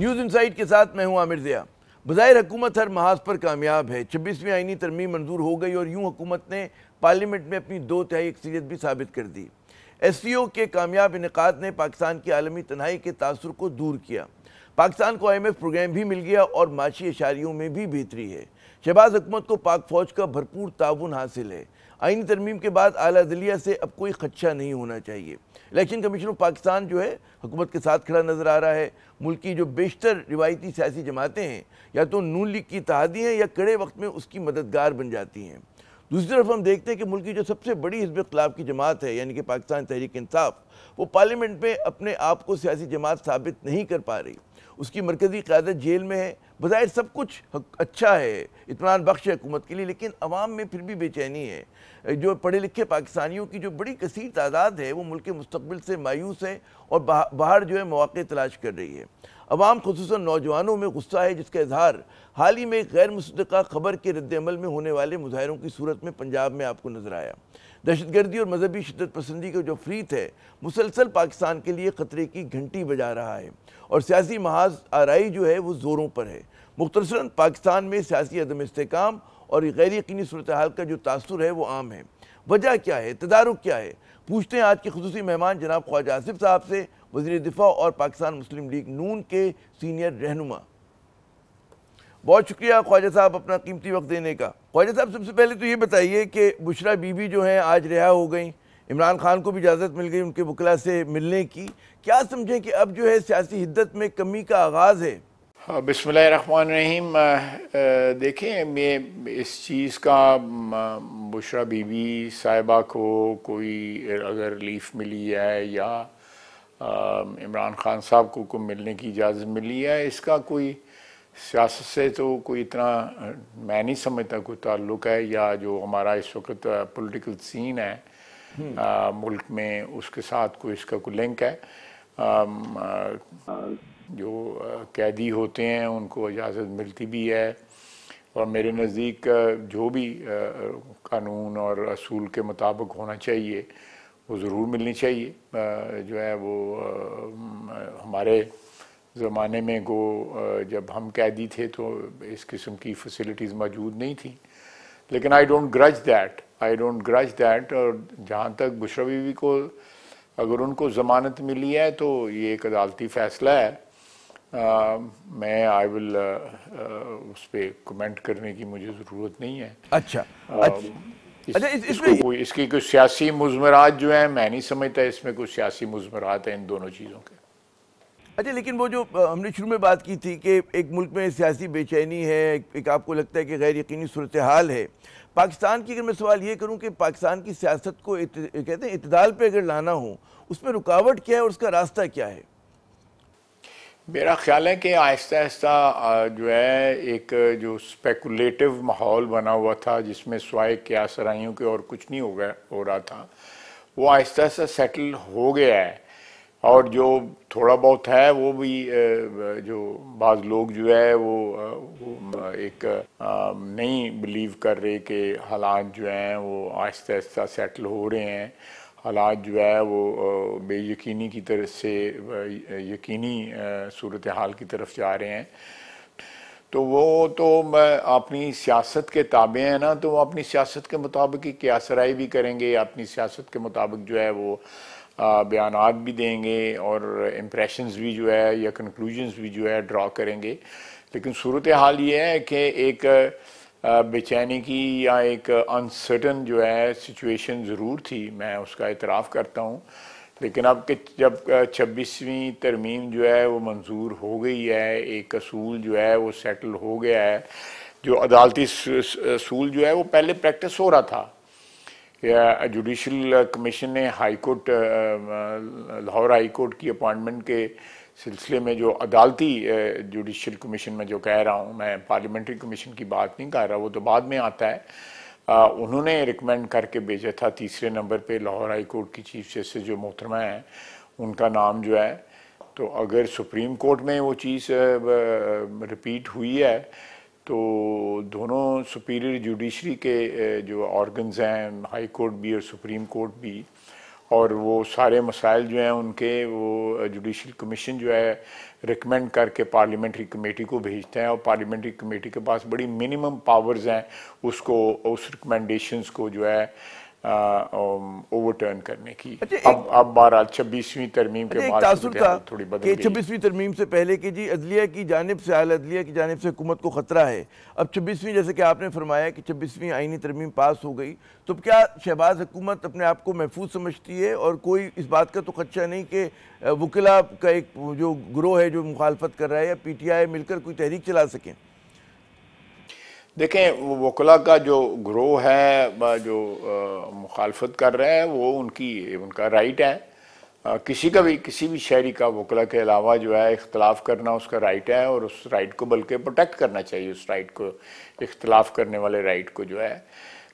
News insight के साथ मैं हूं आमिर ज़िया। बज़ाहिर हुकूमत हर महाज पर कामयाब है। 26वीं आईनी तरमीम मंजूर हो गई और यूं हुकूमत ने पार्लियामेंट में अपनी 2/3 अक्सरियत भी साबित कर दी। SCO के कामयाब इनेकाद ने पाकिस्तान की आलमी तन्हाई के तासुर को दूर किया। पाकिस्तान को IMF प्रोग्राम भी मिल गया और माशी इशारियों में भी बेहतरी है। शहबाज हुकूमत को पाक फौज का भरपूर ताउन हासिल है। आईनी तरमीम के बाद आला अदलिया से अब कोई खदशा नहीं होना चाहिए। इलेक्शन कमीशन ऑफ पाकिस्तान जो है हुकूमत के साथ खड़ा नजर आ रहा है। मुल्क की जो बेशतर रिवायती सियासी जमातें हैं या तो नून लीग की इत्तेहादी हैं या कड़े वक्त में उसकी मददगार बन जाती हैं। दूसरी तरफ हम देखते हैं कि मुल्क की जो सबसे बड़ी हिज़्ब इख्तिलाफ की जमात है यानी कि पाकिस्तान तहरीक इंसाफ, वो पार्लियामेंट में अपने आप को सियासी जमात साबित नहीं कर पा रही। उसकी मरकज़ी क़यादत जेल में है। बज़ाहिर सब कुछ अच्छा है, इत्मीनान बख्श है हुकूमत के लिए, लेकिन अवाम में फिर भी बेचैनी है। जो पढ़े लिखे पाकिस्तानियों की जो बड़ी कसीर तादाद है वो मुल्क के मुस्तक़बिल से मायूस है और बाहर जो है मौक़े तलाश कर रही है। अवाम खुसूसन नौजवानों में गुस्सा है, जिसका इजहार हाल ही में एक गैर मुसद्दक़ा खबर के रद्द-ए-अमल में होने वाले मुजाहरों की सूरत में पंजाब में आपको नजर आया। दहशतगर्दी और मजहबी शिद्दत पसंदी का जो फ्रीत है मुसलसल पाकिस्तान के लिए ख़तरे की घंटी बजा रहा है और सियासी महाज आराई जो है वो ज़ोरों पर है। मुख्तसरन पाकिस्तान में सियासी अदम इस्तेकाम और गैर यकीनी सूरत हाल का जो तासुर है वो आम है। वजह क्या है, तदारुक क्या है, पूछते हैं आज के खुसूसी मेहमान जनाब ख्वाजा आसिफ साहब से, वज़ीर दिफा और पाकिस्तान मुस्लिम लीग नून के सीनियर रहनुमा। बहुत शुक्रिया ख्वाजा साहब अपना कीमती वक्त देने का। ख्वाजा साहब सबसे पहले तो ये बताइए कि बुशरा बीबी जो हैं आज रिहा हो गई, इमरान खान को भी इजाज़त मिल गई उनके वकला से मिलने की, क्या समझें कि अब जो है सियासी हिद्दत में कमी का आगाज़ है? बिस्मिल्लाहिर्रहमानिर्रहीम। देखें, मैं इस चीज़ का बुशरा बीबी साहिबा को कोई अगर रिलीफ मिली है या इमरान खान साहब को मिलने की इजाज़त मिली है, इसका कोई सियासत से तो कोई इतना मैं नहीं समझता कोई ताल्लुक़ है, या जो हमारा इस वक्त पॉलिटिकल सीन है मुल्क में उसके साथ कोई इसका कोई लिंक है। जो कैदी होते हैं उनको इजाज़त मिलती भी है और मेरे नज़दीक जो भी कानून और असूल के मुताबिक होना चाहिए वो ज़रूर मिलनी चाहिए। जो है वो हमारे ज़माने में जब हम कैदी थे तो इस किस्म की फैसिलिटीज़ मौजूद नहीं थी, लेकिन आई डोंट ग्रज दैट। और जहाँ तक बुशरा बीवी को अगर उनको ज़मानत मिली है तो ये एक अदालती फ़ैसला है। मैं उस पर कमेंट करने की मुझे ज़रूरत नहीं है। अच्छा, इसकी कुछ सियासी मुज़मरात जो है मैं नहीं समझता इसमें कुछ सियासी मुज़मरात है इन दोनों चीज़ों के। अच्छा, लेकिन वो जो हमने शुरू में बात की थी कि एक मुल्क में सियासी बेचैनी है, एक आपको लगता है कि गैर यकीनी सूरत हाल है पाकिस्तान की। अगर मैं सवाल ये करूं कि पाकिस्तान की सियासत को कहते हैं इत्तेदाल पे अगर लाना हो, उसमें रुकावट क्या है और उसका रास्ता क्या है? मेरा ख्याल है कि आहिस्ता आहिस्ता जो है एक जो स्पेकुलेटिव माहौल बना हुआ था जिसमें स्वाय क़यासराइयों के और कुछ नहीं हो रहा था, वो आहिस्ता आहिस्ता सेटल हो गया है। और जो थोड़ा बहुत है वो भी जो बाज़ लोग जो है वो एक नहीं बिलीव कर रहे कि हालात जो हैं वो आहिस्ता आहिस्ता सेटल हो रहे हैं। हालात जो है वो बेयकीनी की तरफ से यकीनी सूरत हाल की तरफ जा रहे हैं। तो वो तो अपनी सियासत के ताबे हैं ना, तो वो अपनी सियासत के मुताबिक ही क़यासराई भी करेंगे, अपनी सियासत के मुताबिक जो है वो बयानात भी देंगे और इम्प्रेशंस भी जो है या कंक्लूजन्स भी जो है ड्रा करेंगे। लेकिन सूरत हाल ये है कि एक बेचैनी की या एक अनसर्टन जो है सिचुएशन ज़रूर थी, मैं उसका इतराफ़ करता हूँ। लेकिन अब कि जब 26वीं तरमीम जो है वो मंजूर हो गई है, एक असूल जो है वो सेटल हो गया है, जो अदालती असूल जो है वो पहले प्रैक्टिस हो रहा था। या जुडिशल कमीशन ने high court Lahore high court की अपॉइंटमेंट के सिलसिले में जो अदालती जुडिशल कमीशन में जो कह रहा हूँ, मैं पार्लियामेंट्री कमीशन की बात नहीं कर रहा, वो तो बाद में आता है। उन्होंने रिकमेंड करके भेजा था तीसरे नंबर पे लाहौर हाई कोर्ट की चीफ जस्टिस जो मोहतरमा है उनका नाम जो है। तो अगर सुप्रीम कोर्ट में वो चीज़ रिपीट हुई है तो दोनों सुपीरियर जुडिशरी के जो ऑर्गन्स हैं, हाई कोर्ट भी और सुप्रीम कोर्ट भी, और वो सारे मसाइल जो हैं उनके वो जुडिशल कमीशन जो है रिकमेंड करके पार्लियामेंट्री कमेटी को भेजते हैं, और पार्लियामेंट्री कमेटी के पास बड़ी मिनिमम पावर्स हैं उसको उस रिकमेंडेशंस को जो है ओवरटर्न करने की। अब बहरहाल 26वीं तरमीम के बाद थोड़ी बदल गई। 26वीं तरमीम से पहले कि जी अदलिया की जानिब से अदलिया की जानिब से हुकूमत को खतरा है। अब 26वीं, जैसे कि आपने फरमाया कि 26वीं आईनी तरमीम पास हो गई, तो क्या शहबाज हुकूमत अपने आप को महफूज समझती है और कोई इस बात का तो खदशा नहीं कि वकिला का एक जो ग्रोह है जो मुखालफत कर रहा है या PTI मिलकर कोई तहरीक चला सकें? देखें, वकला का जो ग्रोह है जो मुखालफत कर रहा है वो उनका राइट है। किसी भी शहरी का वकला के अलावा जो है इख्तलाफ करना उसका राइट है, और उस राइट को बल्कि प्रोटेक्ट करना चाहिए, उस राइट को, इख्तलाफ करने वाले राइट को जो है।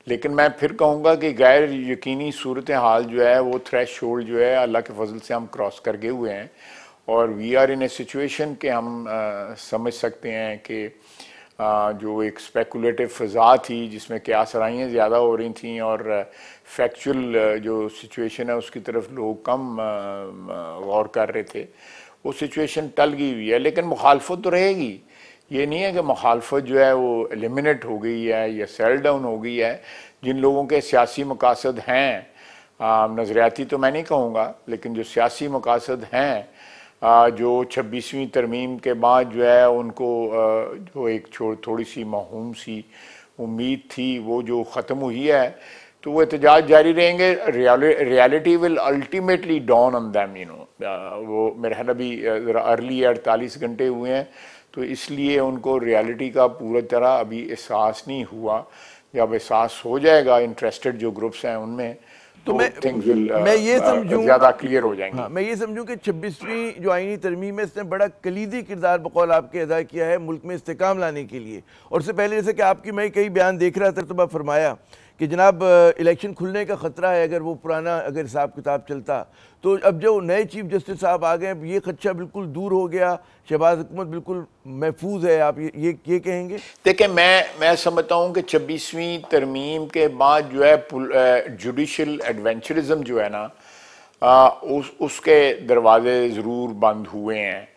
लेकिन मैं फिर कहूँगा कि गैर यकीनी सूरत हाल जो है वो थ्रेशोल्ड जो है अल्लाह के फजल से हम क्रॉस कर गए हुए हैं, और we are in a situation कि हम समझ सकते हैं कि जो एक स्पेकुलेटिव फ़ज़ा थी जिसमें क्या सराहियाँ ज़्यादा हो रही थी और फैक्चुअल जो सिचुएशन है उसकी तरफ लोग कम गौर कर रहे थे, वो सिचुएशन टल गई हुई है। लेकिन मुखालफत तो रहेगी, ये नहीं है कि मुखालफत जो है वो एलिमिनेट हो गई है या सेल डाउन हो गई है। जिन लोगों के सियासी मकासद हैं, नज़रियाती तो मैं नहीं कहूँगा, लेकिन जो सियासी मकासद हैं, जो 26वीं तरमीम के बाद जो है उनको जो एक थोड़ी सी महूम सी उम्मीद थी वो जो ख़त्म हुई है, तो वो एहतजाज जारी रहेंगे। Reality will ultimately dawn on them, वो मेरे ख्याल अभी ज़रा अर्ली 48 घंटे हुए हैं, तो इसलिए उनको रियलिटी का पूरी तरह अभी एहसास नहीं हुआ। जब एहसास हो जाएगा इंटरेस्टेड जो ग्रुप्स हैं उनमें, तो मैं ये समझूं ज़्यादा क्लियर हो जाएंगे। हाँ, मैं ये समझूं कि 26वीं जो आईनी तरमीम है इसने बड़ा कलीदी किरदार बकौल आपके अदा किया है मुल्क में इस्तेकाम लाने के लिए। और उससे पहले जैसे कि आपकी मैं कई बयान देख रहा था तो फरमाया कि जनाब इलेक्शन खुलने का ख़तरा है अगर वो पुराना अगर हिसाब किताब चलता, तो अब जो नए चीफ जस्टिस साहब आ गए ये खदशा बिल्कुल दूर हो गया, शहबाज हुकूमत बिल्कुल महफूज है। आप ये कहेंगे? देखिए, मैं समझता हूँ कि 26वीं तरमीम के बाद जो है जुडिशल एडवेंचरिज्म जो है ना, उसके दरवाजे ज़रूर बंद हुए हैं,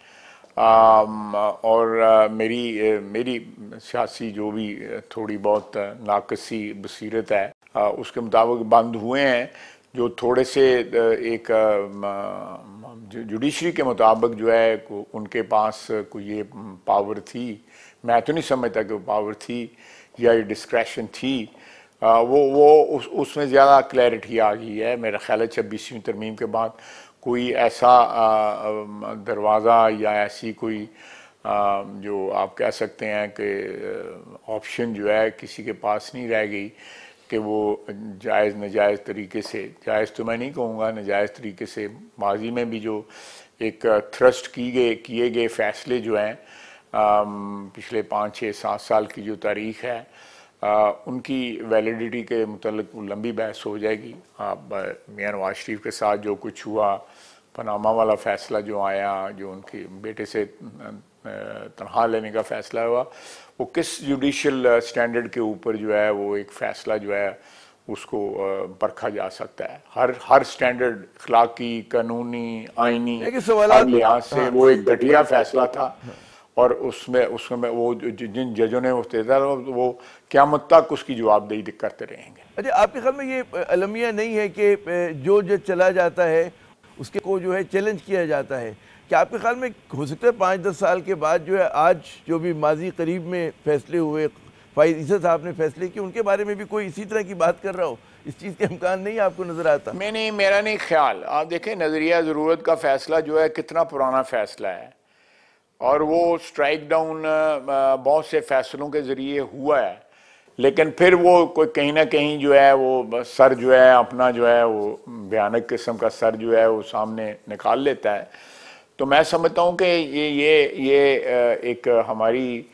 और मेरी सियासी जो भी थोड़ी बहुत नाकसी बसीरत है उसके मुताबिक बंद हुए हैं। जो थोड़े से एक जुडिशरी के मुताबिक जो है उनके पास कोई ये पावर थी, मैं तो नहीं समझता कि वो पावर थी या ये डिस्क्रेशन थी, उसमें ज़्यादा क्लैरिटी आ गई है मेरा ख्याल है 26वीं तरमीम के बाद। कोई ऐसा दरवाज़ा या ऐसी कोई जो आप कह सकते हैं कि ऑप्शन जो है किसी के पास नहीं रह गई कि वो जायज़ नाजायज़ तरीके से, जायज़ तो मैं नहीं कहूँगा, नाजायज़ तरीके से माजी में भी जो एक थ्रस्ट किए गए फ़ैसले जो हैं पिछले 5, 6, 7 साल की जो तारीख़ है उनकी वैलिडिटी के मुतल्लिक़ लंबी बहस हो जाएगी। मियां नवाज शरीफ के साथ जो कुछ हुआ, पनामा वाला फ़ैसला जो आया, जो उनके बेटे से तनख्वाह लेने का फ़ैसला हुआ, वो किस जुडिशल स्टैंडर्ड के ऊपर जो है वो एक फ़ैसला जो है उसको परखा जा सकता है। हर स्टैंडर्ड अखलाकी, कानूनी, आइनी हर लिहाज से वो एक घटिया फ़ैसला था, और उसमें वो जिन जजों ने वो क़यामत तक उसकी जवाबदेही करते रहेंगे। अच्छा, आपके ख्याल में ये अलमिया नहीं है कि जो जज चला जाता है उसके को जो है चैलेंज किया जाता है? क्या आपके ख्याल में हो सकता है 5-10 साल के बाद जो है आज जो भी माजी करीब में फैसले हुए, फ़ाइज़ इज़्ज़त साहब ने फैसले किए, उनके बारे में भी कोई इसी तरह की बात कर रहा हो? इस चीज़ के इम्कान नहीं आपको नज़र आता? मेरा नहीं ख्याल। आप देखें, नज़रिया ज़रूरत का फ़ैसला जो है कितना पुराना फ़ैसला है, और वो स्ट्राइक डाउन बहुत से फ़ैसलों के ज़रिए हुआ है, लेकिन फिर वो कोई कहीं ना कहीं जो है वो सर जो है अपना जो है वो भयानक किस्म का सर जो है वो सामने निकाल लेता है। तो मैं समझता हूँ कि ये एक हमारी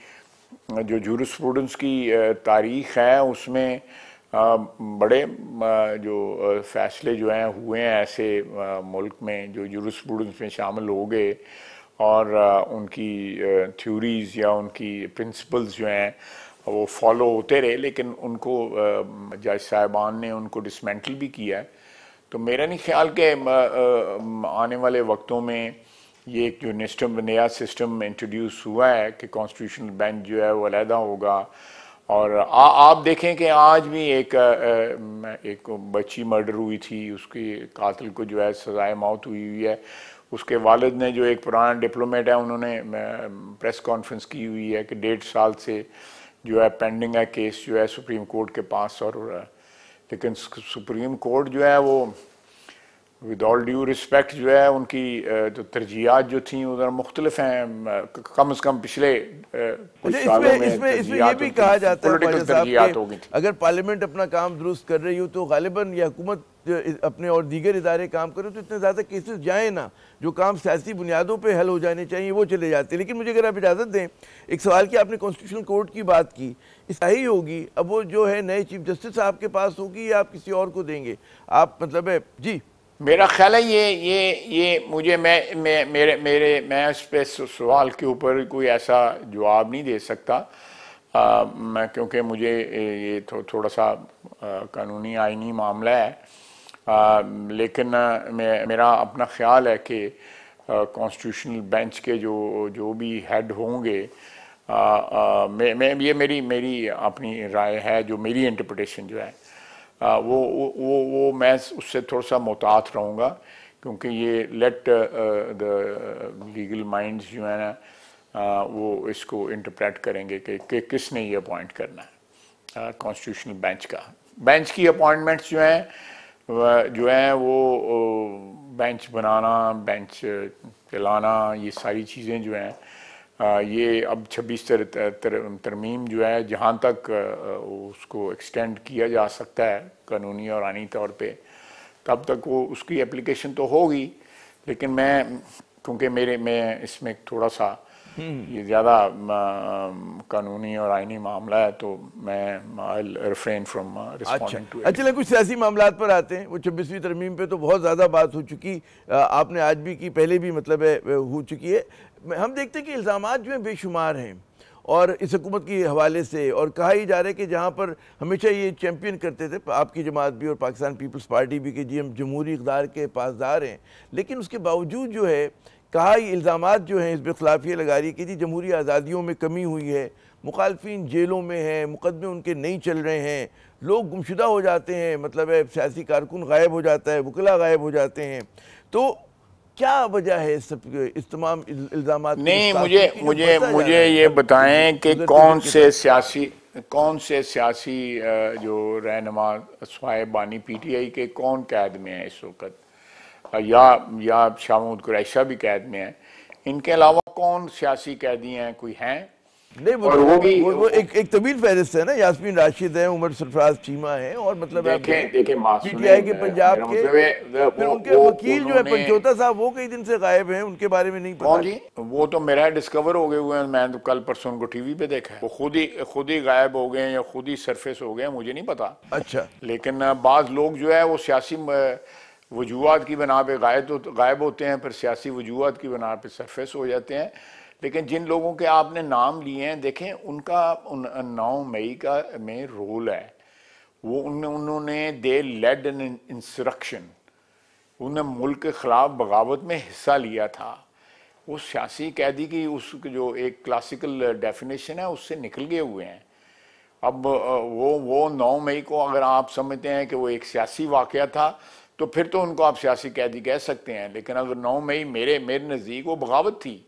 जो जूरिस्प्रूडेंस की तारीख़ है उसमें बड़े जो फ़ैसले जो हैं हुए हैं ऐसे मुल्क में जो जूरिस्प्रूडेंस में शामिल हो गए, और उनकी थ्योरीज़ या उनकी प्रिंसिपल्स जो हैं वो फॉलो होते रहे, लेकिन उनको जज साहिबान ने उनको डिसमेंटल भी किया है। तो मेरा नहीं ख्याल कि आने वाले वक्तों में ये एक जो नया सिस्टम इंट्रोड्यूस हुआ है कि कॉन्स्टिट्यूशनल बेंच जो है वो अलहदा होगा। और आप देखें कि आज भी एक बच्ची मर्डर हुई थी, उसके कातिल को जो है सजाए मौत हुई है। उसके वालिद ने जो एक पुराना डिप्लोमेट है, उन्होंने प्रेस कॉन्फ्रेंस की हुई है कि 1.5 साल से जो है पेंडिंग है केस जो है सुप्रीम कोर्ट के पास। और लेकिन सुप्रीम कोर्ट जो है वो विद ऑल ड्यू रिस्पेक्ट जो है उनकी जो तरजीहात जो थी उधर मुख्तलिफ हैं, कम से कम पिछले कुछ सालों में। इसमें ये भी कहा जाता है तरजीहात हो गई थी। अगर पार्लियामेंट अपना काम दुरुस्त कर रही हो तो गालिबन या हुकूमत अपने और दीगर इदारे काम करें तो इतने ज़्यादा केसेस जाए ना, जो काम सियासी बुनियादों पे हल हो जाने चाहिए वो चले जाते हैं। लेकिन मुझे अगर आप इजाज़त दें, एक सवाल की आपने कॉन्स्टिट्यूशनल कोर्ट की बात की, सही होगी अब वो जो है नए चीफ जस्टिस आपके पास होगी या आप किसी और को देंगे? आप मतलब है जी, मेरा ख्याल है ये मुझे मैं इस पे सवाल के ऊपर कोई ऐसा जवाब नहीं दे सकता, मैं क्योंकि मुझे ये थोड़ा सा कानूनी आईनी मामला है। लेकिन मेरा अपना ख्याल है कि कॉन्स्टिट्यूशनल बेंच के जो भी हेड होंगे, ये मेरी अपनी राय है, जो मेरी इंटरप्रिटेशन जो है वो मैं उससे थोड़ा सा मुतात रहूँगा, क्योंकि ये लेट द लीगल माइंड्स जो है ना वो इसको इंटरप्रेट करेंगे कि किसने ये अपॉइंट करना है। कॉन्स्टिट्यूशनल बेंच की अपॉइंटमेंट्स जो हैं वो बेंच बनाना, बेंच चलाना, ये सारी चीज़ें जो हैं ये अब 26 तरमीम जो है जहाँ तक उसको एक्सटेंड किया जा सकता है कानूनी और आईनी तौर पे, तब तक वो उसकी एप्लीकेशन तो होगी। लेकिन क्योंकि मैं इसमें थोड़ा सा ये ज़्यादा कानूनी और आईनी मामला है, तो मैं refrain from responding to it. अच्छा, कुछ सियासी मामलात पर आते हैं। वो 26वीं तरमीम पे तो बहुत ज़्यादा बात हो चुकी, आपने आज भी की, पहले भी मतलब है हो चुकी है। हम देखते हैं कि इल्ज़ामात जो हैं बेशुमार हैं और इस हुकूमत के हवाले से, और कहा ही जा रहा है कि जहाँ पर हमेशा ये चैम्पियन करते थे आपकी जमात भी और पाकिस्तान पीपल्स पार्टी भी कि जी हम जमहूरी इक़्तिदार के पासदार हैं, लेकिन उसके बावजूद जो है कहा इल्ज़ामात जो हैं हिज़्ब ख़िलाफ़ ये लगा रही है कि जी जमहूरी आज़ादियों में कमी हुई है, मुखालफिन जेलों में हैं, मुकदमे उनके नहीं चल रहे हैं, लोग गुमशुदा हो जाते हैं, मतलब है सियासी कारकुन गायब हो जाता है, वकला गायब हो जाते हैं। तो क्या वजह है इस तमाम इल्ज़ामात? नहीं, मुझे ये बताएं कि कौन से सियासी जो रहनुमा स्वाए बानी PTI के कौन कैद में है इस वक्त, या शामूद कुरैशा भी कैद में है। इनके अलावा कौन सियासी कैदी हैं? कोई हैं? नहीं, वो एक तवील फहरिस्त है ना, यास्मीन राशिद है, उमर सरफराज चीमा है, और मतलब देखें PTI के पंजाब के फिर उनके वकील जो है पंचोता साहब, वो कई दिन से गायब हैं, उनके बारे में नहीं पता। कौन जी? वो तो मेरा डिस्कवर हो गए हुए हैं, मैं तो कल परसों उनको टीवी पे देखा है। वो खुद ही गायब हो गए या खुद ही सरफेस हो गए, मुझे नहीं पता। अच्छा, लेकिन बाज लोग जो है वो सियासी वजूहात की बना पे गायब होते हैं, फिर सियासी वजूहात की बना पे सरफेस हो जाते हैं। लेकिन जिन लोगों के आपने नाम लिए हैं, देखें उनका 9 मई का में रोल है, वो उन्होंने दे लेड एन इंसरक्शन, उन्होंने मुल्क के ख़िलाफ़ बगावत में हिस्सा लिया था। वो सियासी कैदी की उस जो एक क्लासिकल डेफिनेशन है उससे निकल गए हुए हैं। अब वो 9 मई को अगर आप समझते हैं कि वो एक सियासी वाक़या था, तो फिर तो उनको आप सियासी कैदी कह सकते हैं। लेकिन अगर 9 मई मेरे नज़दीक वो बगावत थी,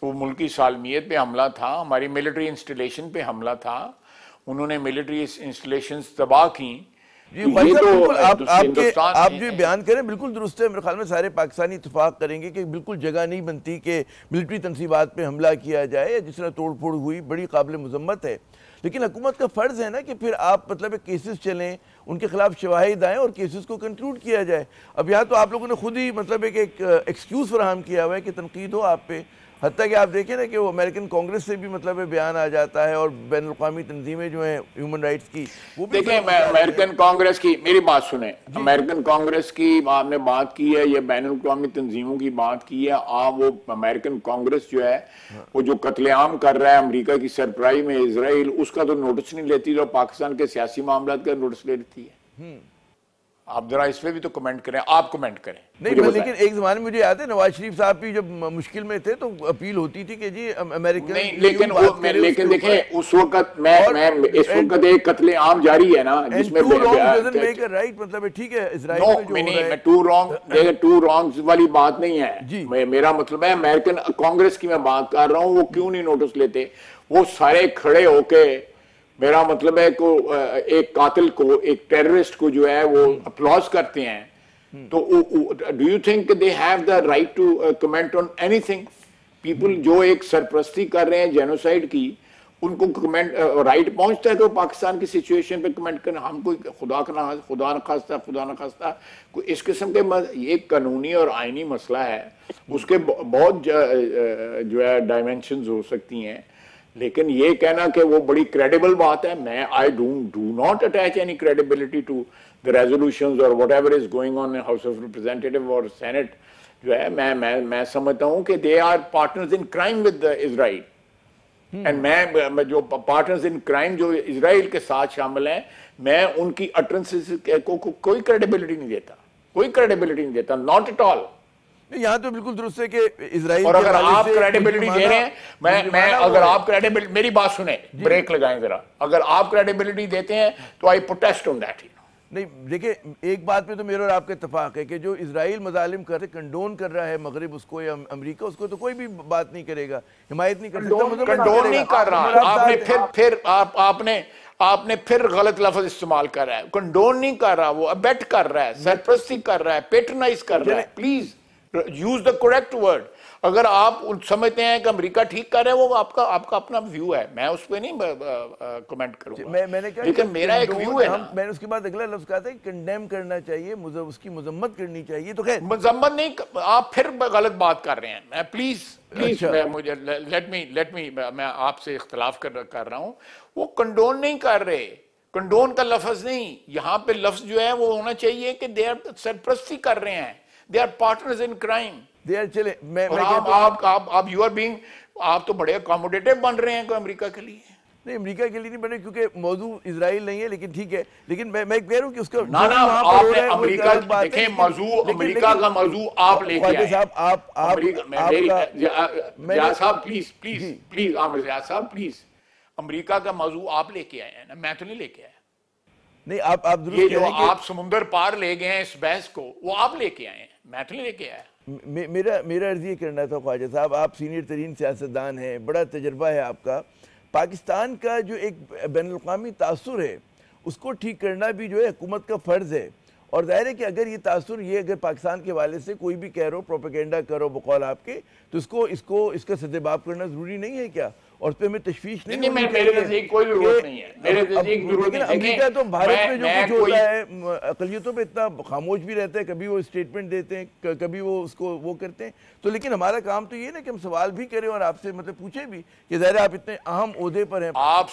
वो मुल्की सालमियत पे हमला था, हमारी मिलिट्री इंस्टॉलेशन पे हमला था, उन्होंने मिलिट्री इंस्टॉलेशंस तबाह की। आप जो बयान करें बिल्कुल दुरुस्त है। मेरे ख्याल में सारे पाकिस्तानी इत्तेफाक करेंगे कि बिल्कुल जगह नहीं बनती कि मिलिट्री तनसीबात पे हमला किया जाए, या जिस तरह तोड़ फोड़ हुई बड़ी काबिल मजम्मत है। लेकिन हुकूमत का फ़र्ज़ है ना कि फिर आप मतलब केसेस चलें, उनके खिलाफ शवाहिद आएँ और केसेस को कंक्लूड किया जाए। अब यहाँ तो आप लोगों ने खुद ही मतलब एक एक्सक्यूज़ फराहम किया हुआ है कि तनकीद हो आप पे, हत्ता कि आप देखें ना कि वो अमेरिकन कांग्रेस से भी मतलब बयान आ जाता है, और बैन अवी तंजीमें जो हैं ह्यूमन राइट्स की, वो भी देखें। अमेरिकन कांग्रेस की मेरी बात सुने, अमेरिकन कांग्रेस की आपने बात की है, ये बैन अवी तंजीमों की बात की है। वो अमेरिकन कांग्रेस जो है वो जो कत्लेआम कर रहा है अमेरिका की सरबराही में इसराइल, उसका तो नोटिस नहीं लेती, जो पाकिस्तान के सियासी मामला का नोटिस ले लेती है। आप जरा इस पे भी तो कमेंट करें, आप कमेंट करें। नहीं लेकिन एक जमाने में मुझे याद है नवाज शरीफ साहब भी जब मुश्किल में थे तो अपील होती थी कि जी अमेरिकन नहीं, लेकिन देखें उस वक्त मैं इस वक्त एक कत्ले आम जारी है ना, जिसमें राइट, मतलब ठीक है इजराइल टू रॉन्ग्स वाली बात नहीं है। मेरा मतलब है अमेरिकन कांग्रेस की मैं बात कर रहा हूँ, वो क्यों नहीं नोटिस लेते? वो सारे खड़े होके, मेरा मतलब है को एक कातिल को, एक टेररिस्ट को जो है वो अप्लॉज करते हैं। तो do you think they have the right to comment on anything? People जो एक सरप्रस्ती कर रहे हैं जेनोसाइड की, उनको कमेंट राइट पहुंचता है तो पाकिस्तान की सिचुएशन पे कमेंट करना। हम कोई खुदा न खास्ता कोई इस किस्म के ये कानूनी और आईनी मसला है, उसके बहुत जो है डायमेंशंस हो सकती हैं। लेकिन ये कहना कि वो बड़ी क्रेडिबल बात है, मैं I do not attach any credibility to the resolutions और whatever is going on in House of Representative और सेनेट। जो है मैं समझता हूं कि they are partners in crime with Israel, and मैं जो पार्टनर्स इन क्राइम जो इजराइल के साथ शामिल हैं, मैं उनकी अटरेंसेस को कोई क्रेडिबिलिटी नहीं देता, कोई क्रेडिबिलिटी नहीं देता, नॉट एट ऑल। यहाँ तो बिल्कुल दुरुस्त है कि इजराइल, और अगर आप क्रेडिबिलिटी दे रहे हैं, मैं अगर आप क्रेडिबिलिटी, मेरी बात सुने, ब्रेक लगाएं जरा, अगर आप क्रेडिबिलिटी देते हैं तो आई प्रोटेस्ट ऑन दैट। नहीं देखिए, एक बात पे तो मेरा और आपका इत्तेफाक है कि जो इजराइल मजालिम कर रहे, कंडोन कर रहा है मगरिब उसको या अमेरिका उसको, तो कोई भी बात नहीं करेगा, हिमायत नहीं कर सकता, कंडोन नहीं कर रहा। आपने फिर गलत लफ्ज इस्तेमाल कर रहा है। कंडोन नहीं कर रहा, वो अबेट कर रहा है, सरप्रस्ती कर रहा है, पेट्रनाइज कर रहा है। Please use the correct word. अगर आप समझते हैं कि अमेरिका ठीक कर रहा है, वो आपका अपना व्यू है, मैं उस पर नहीं कमेंट करूंगा। मैंने कहा लेकिन मेरा एक व्यू है। मैंने उसके बाद अगला लफ्ज कहा था कि कंडेम करना चाहिए, उसकी मजम्मत करनी चाहिए। तो खैर मजम्मत नहीं, आप फिर गलत बात कर रहे हैं। मैं प्लीज मुझे लेट मी मैं आपसे इख्तलाफ कर रहा हूं। वो कंडोन नहीं कर रहे, कंडोन का लफ्ज नहीं, यहाँ पे लफ्ज जो है वो होना चाहिए कि दे आर सरप्रस्ती कर रहे हैं, they are partners in crime. चले आप यू आर बीइंग, आप तो बड़े अकोमोडेटिव बन रहे हैं अमेरिका के लिए। नहीं, अमेरिका के लिए नहीं बने क्योंकि मौजू इजराइल नहीं है, लेकिन ठीक है। लेकिन मैं कह रहा हूं कि उसका आपने अमेरिका देखें, मौजू अमेरिका का मौजू आप लेके आए साहब, साहब प्लीज आमिर रियाज साहब प्लीज, अमेरिका का मौजू आप लेके आए हैं ना, मैं तो नहीं लेके आया। नहीं, आप ये जो आप समुंदर पार ले गए हैं इस बहस को, वो आप लेके आए हैं, मैं तो नहीं लेके आया। मेरा अर्ज ये करना था ख्वाजा साहब, आप सीनियर तरीन सियासतदान हैं, बड़ा तजर्बा है आपका। पाकिस्तान का जो एक बैनुल-अक़वामी तासुर है उसको ठीक करना भी जो है हुकूमत का फ़र्ज़ है। और ज़ाहिर है कि अगर ये तासुर ये अगर पाकिस्तान के हवाले से कोई भी कह रहा हो, प्रोपेगेंडा करो बकौल आपके, तो इसका सद्देबाब करना ज़रूरी नहीं है क्या? और उस पर हमें तशवीश नहीं, मेरे नज़दीक कोई ज़रूरत नहीं है, मेरे नज़दीक ज़रूरत नहीं है। अमेरिका तो भारत में जो कुछ होता है अक़लियतों पे इतना खामोश भी रहता है, कभी वो स्टेटमेंट देते हैं, कभी वो उसको वो करते हैं। तो लेकिन हमारा काम तो ये ना कि हम सवाल भी करें और आपसे मतलब पूछें भी कि ज़ाहिर आप इतने अहम ओहदे पर हैं। आप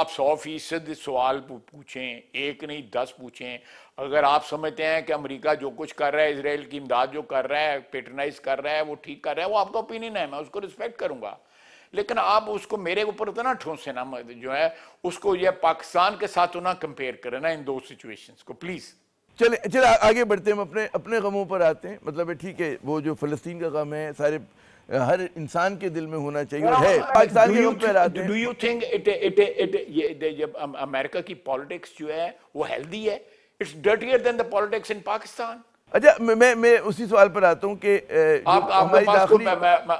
100% सवाल पूछें, एक नहीं 10 पूछें। अगर आप समझते हैं कि अमेरिका जो कुछ कर रहा है, इजराइल की इमदाद जो कर रहा है, पेट्रनाइज कर रहा है, वो ठीक कर रहा है, वो आपका ओपिनियन है, मैं उसको रिस्पेक्ट करूंगा। लेकिन आप उसको मेरे ऊपर तो ना ठोंसे ना, जो है उसको ये पाकिस्तान के साथ तो ना कंपेयर करें ना इन दो सिचुएशंस को प्लीज। चले आगे बढ़ते हैं, हम अपने गमों पर आते हैं। मतलब ठीक है, वो जो फ़लस्तीन का गम है सारे हर इंसान के दिल में होना चाहिए और है। पाकिस्तान के गम पर आते हैं। डू यू थिंक जब अमेरिका की पॉलिटिक्स जो है वो हेल्दी है? It's dirtier than the politics in Pakistan. अच्छा, मैं उसी सवाल पर आता हूँ कि आपके पास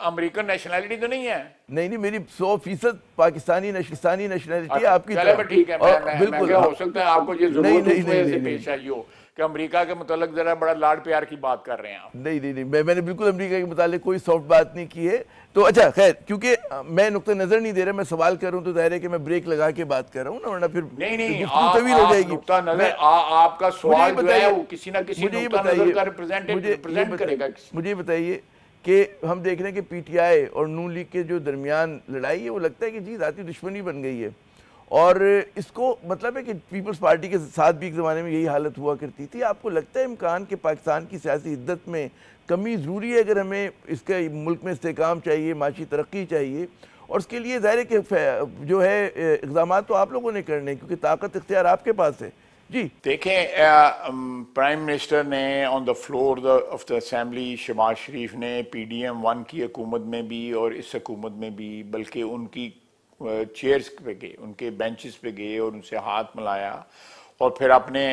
अमेरिकन नेशनैलिटी तो नहीं है? नहीं, मेरी 100% पाकिस्तानी नेशनैलिटी है आपकी। ठीक है, बिल्कुल हो सकता है आपको ये जरूरत पेश आई हो कि अमेरिका के मुतालिक जरा बड़ा लाड प्यार की बात कर रहे हैं आप। नहीं, मैंने बिल्कुल अमेरिका के मुतालिक कोई सॉफ्ट बात नहीं की है। तो अच्छा खैर, क्योंकि मैं नुक्ता नजर नहीं दे रहा, मैं सवाल कर रहा हूँ, तो जाहिर है कि मैं ब्रेक लगा के बात कर रहा हूँ ना, वरना फिर नहीं तवील हो जाएगी। नुक्ता नजर आपका सवाल जो है वो किसी ना किसी नुक्ता नजर का रिप्रेजेंट करेगा। मुझे बताइए कि हम देख रहे हैं कि पीटीआई और नून लीग के जो दरमियान लड़ाई है वो लगता है कि जी ज़ाती दुश्मनी बन गई है। और इसको मतलब है कि पीपल्स पार्टी के साथ भी एक ज़माने में यही हालत हुआ करती थी। आपको लगता है इम्कान कि पाकिस्तान की सियासी हिद्दत में कमी ज़रूरी है अगर हमें इसके मुल्क में इस्तेहकाम चाहिए, माशी तरक्की चाहिए? और उसके लिए ज़ाहिर है कि जो है इक़दाम तो आप लोगों ने करने, क्योंकि ताकत इख्तियार आपके पास है। जी देखें, प्राइम मिनिस्टर ने on the floor of the assembly Shahbaz Sharif ने PDM-1 की हुकूमत में भी और इस हुकूमत में भी, बल्कि उनकी चेयर्स पे गए, उनके बेंचेस पे गए और उनसे हाथ मिलाया और फिर अपने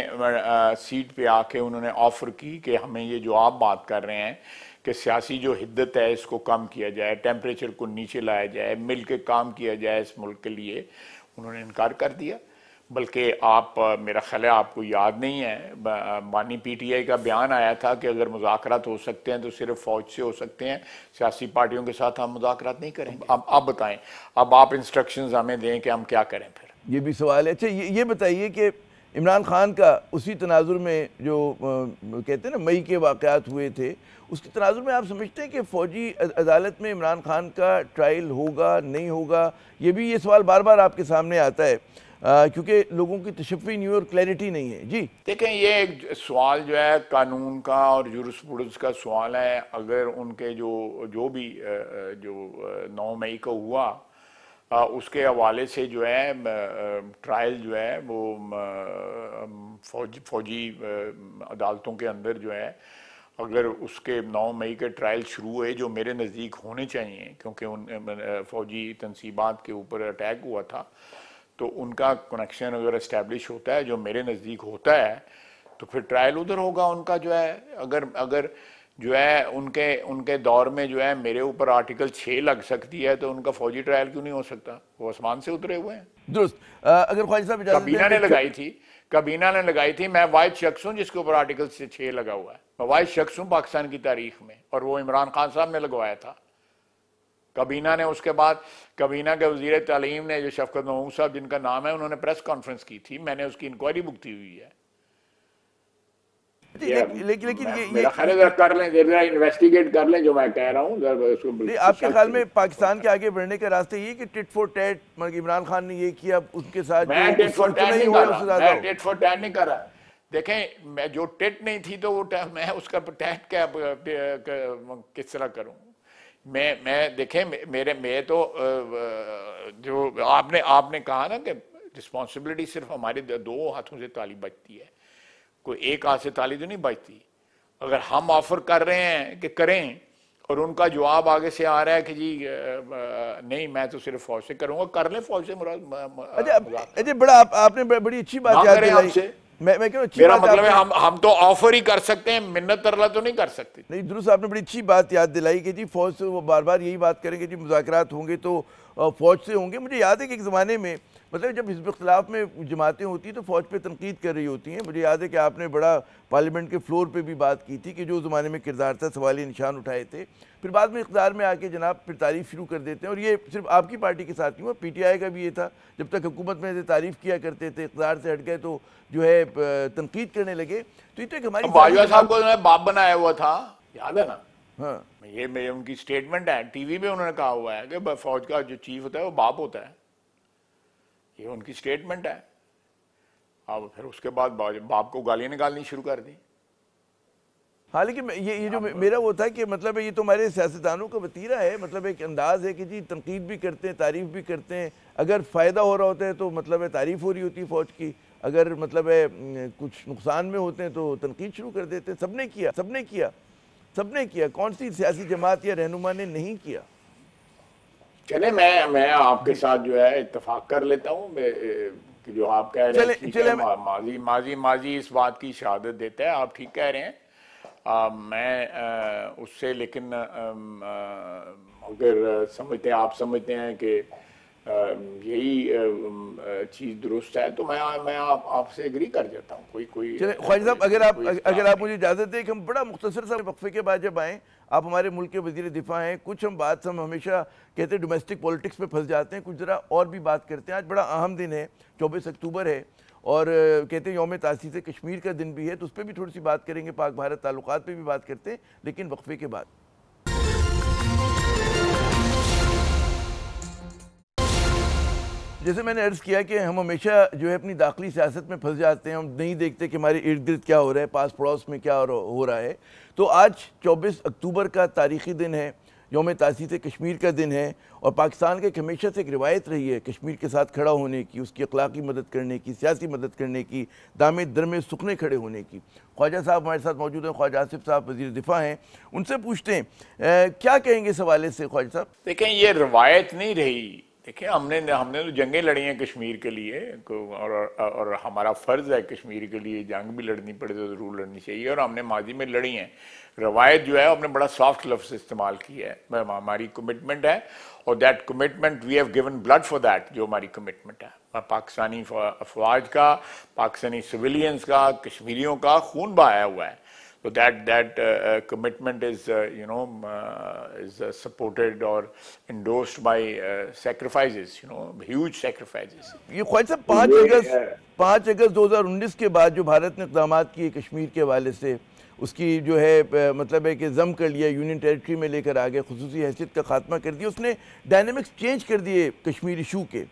सीट पे आके उन्होंने ऑफर की कि हमें ये जो आप बात कर रहे हैं कि सियासी जो हिद्दत है इसको कम किया जाए, टेम्परेचर को नीचे लाया जाए, मिल के काम किया जाए इस मुल्क के लिए, उन्होंने इनकार कर दिया। बल्कि आप, मेरा ख्याल है आपको याद नहीं है, बानी PTI का बयान आया था कि अगर मुज़ाकरात हो सकते हैं तो सिर्फ फ़ौज से हो सकते हैं, सियासी पार्टियों के साथ हम मुज़ाकरात नहीं करेंगे। अब बताएं, अब आप इंस्ट्रक्शंस हमें दें कि हम क्या करें फिर। ये भी सवाल है। अच्छा ये बताइए कि इमरान खान का उसी तनाजुर में जो कहते हैं ना मई के वाक़यात हुए थे, उसके तनाजुर में आप समझते हैं कि फ़ौजी अदालत में इमरान खान का ट्रायल होगा नहीं होगा? ये सवाल बार बार आपके सामने आता है क्योंकि लोगों की तशफ़ी नहीं और क्लैरिटी नहीं है। जी देखें, ये एक सवाल जो है कानून का और जुरिस्प्रूडेंस का सवाल है। अगर उनके जो भी 9 मई को हुआ उसके हवाले से जो है ट्रायल जो है वो फौजी अदालतों के अंदर जो है, अगर उसके 9 मई के ट्रायल शुरू हुए जो मेरे नज़दीक होने चाहिए, क्योंकि उन फौजी तनसीबात के ऊपर अटैक हुआ था, तो उनका कनेक्शन अगर इस्टेब्लिश होता है जो मेरे नज़दीक होता है तो फिर ट्रायल उधर होगा उनका जो है। अगर जो है उनके दौर में जो है मेरे ऊपर आर्टिकल 6 लग सकती है तो उनका फौजी ट्रायल क्यों नहीं हो सकता? वो आसमान से उतरे हुए हैं। दुरुस्त। अगर ख्वाजा साहब काबीना ने लगाई थी, मैं वाहिद शख्स हूँ जिसके ऊपर आर्टिकल 6 लगा हुआ है, मैं वाहिद शख्स हूँ पाकिस्तान की तारीख में, और वो इमरान खान साहब ने लगवाया था। काबीना ने, उसके बाद काबीना के वजीर तालीम ने जो शफकत महमूद साहब जिनका नाम है, उन्होंने प्रेस कॉन्फ्रेंस की थी, मैंने उसकी इंक्वायरी बुक की हुई है। लेकिन मेरा ख्याल है कर लें, जरा इन्वेस्टिगेट कर लें जो मैं कह रहा हूँ। आपके ख्याल में पाकिस्तान के आगे बढ़ने का रास्ते ये कि टिट फॉर टैट, मतलब इमरान खान ने ये किया उनके साथ? मैं टिट फॉर टैट नहीं कर रहा। देखें, मैं जो टिट नहीं थी तो वो मैं उसका टैट क्या किस तरह करूँ? मैं देखें, मैं तो जो आपने कहा ना कि रिस्पॉन्सिबिलिटी सिर्फ हमारे 2 हाथों से ताली बजती है, कोई एक हाथ से ताली तो नहीं बजती। अगर हम ऑफर कर रहे हैं कि करें और उनका जवाब आगे से आ रहा है कि जी नहीं मैं तो सिर्फ फौज से करूंगा, कर लें फौज से अच्छा बड़ा आपने बड़ी अच्छी बात याद दिलाई। मैं क्यों मेरा मतलब है हम तो ऑफर ही कर सकते हैं, मिन्नत तरला तो नहीं कर सकते। नहीं, दुरुस्त, आपने बड़ी अच्छी बात याद दिलाई कि जी फौज से वो बार बार यही बात करेंगे जी मुज़ाकरात होंगे तो फौज से होंगे। मुझे याद है कि एक ज़माने में मतलब जब हिज़्ब इख्तिलाफ में जमातें होती हैं तो फ़ौज पे तनकीद कर रही होती हैं। मुझे याद है कि आपने बड़ा पार्लियामेंट के फ्लोर पे भी बात की थी कि जो ज़माने में किरदार था सवालिया निशान उठाए थे, फिर बाद में इक़्तिदार में आके जनाब फिर तारीफ़ शुरू कर देते हैं। और ये सिर्फ आपकी पार्टी के साथ नहीं हुआ, PTI का भी ये था, जब तक हुकूमत में तारीफ़ किया करते थे, इक़्तिदार से हट गए तो जो है तनकीद करने लगे। तो ये तो एक हमारी बाजवा साहब को बाप बनाया हुआ था, याद है ना? हाँ, ये उनकी स्टेटमेंट है, टीवी पे उन्होंने कहा हुआ है कि फौज का जो चीफ होता है वो बाप होता है, ये उनकी स्टेटमेंट है। अब फिर उसके बाद बाप को गालियां निकालनी शुरू कर दी। हाँ, लेकिन ये जो मेरा वो था कि मतलब ये तो हमारे सियासतदानों का वतीरा है, मतलब एक अंदाज़ है कि जी तनकीद भी करते हैं, तारीफ़ भी करते हैं। अगर फ़ायदा हो रहा होता है तो मतलब है तारीफ़ हो रही होती है फ़ौज की, अगर मतलब है कुछ नुकसान में होते हैं तो तनकीद शुरू कर देते हैं। सबने किया, कौन सी सियासी जमात या रहनुमा ने नहीं किया? चले, मैं आपके साथ जो है इत्तेफाक कर लेता हूँ कि जो आप कह रहे हैं माजी इस बात की शहादत देता है, आप ठीक कह रहे हैं। मैं उससे लेकिन अगर आप समझते हैं कि यही चीज़ दुरुस्त है तो मैं आपसे एग्री कर जाता हूँ। कोई ख्वाजा साहब, अगर आप मुझे इजाज़त दें कि हम बड़ा मुख्तसर सा वक्फे के बाद जब आएँ, आप हमारे मुल्क के वज़ीर दिफा हैं, कुछ हम हमेशा कहते हैं डोमेस्टिक पॉलिटिक्स पे फंस जाते हैं, कुछ ज़रा और भी बात करते हैं। आज बड़ा अहम दिन है, 24 अक्टूबर है और कहते हैं यौम तासीस कश्मीर का दिन भी है, तो उस पर भी थोड़ी सी बात करेंगे, पाक भारत ताल्लुकात पे भी बात करते हैं, लेकिन वक्फे के बाद। जैसे मैंने अर्ज़ किया कि हम हमेशा जो है अपनी दाखिली सियासत में फंस जाते हैं, हम नहीं देखते कि हमारे इर्द गिर्द क्या हो रहा है, पास पड़ोस में क्या हो रहा है। तो आज 24 अक्टूबर का तारीख़ी दिन है, यौम तासीस कश्मीर का दिन है और पाकिस्तान का एक हमेशा से एक रिवायत रही है कश्मीर के साथ खड़ा होने की, उसकी अखलाकी मदद करने की, सियासी मदद करने की, दामे दरमे सुखने खड़े होने की। ख्वाजा साहब हमारे साथ मौजूद हैं, ख्वाजा आसिफ साहब वज़ीर दिफा हैं, उनसे पूछते हैं क्या कहेंगे इस हवाले से ख्वाजा साहब? देखें, ये रवायत नहीं रही। देखिए, हमने तो जंगें लड़ी हैं कश्मीर के लिए और हमारा फ़र्ज़ है कश्मीर के लिए, जंग भी लड़नी पड़े तो ज़रूर लड़नी चाहिए और हमने माजी में लड़ी हैं। रवायत जो है आपने बड़ा सॉफ्ट लफ्ज़ इस्तेमाल किया है, हमारी कमिटमेंट है और that commitment we have given blood for that, जो हमारी कमिटमेंट है पाकिस्तानी अफवाज का, पाकिस्तानी सिविलियंस का, कश्मीरियों का खून बहाया हुआ है। So that commitment is is supported or endorsed by sacrifices, huge sacrifices. ये ख्वाजा साहब 5 अगस्त 2019 के बाद जो भारत ने इक़दाम किए कश्मीर के हवाले से, उसकी जो है मतलब है कि जम कर लिया, यूनियन टेरिटरी में लेकर आ गए, खुसूसी हैसियत का खात्मा कर दिया, उसने डायनेमिक्स चेंज कर दिए कश्मीर इशू के।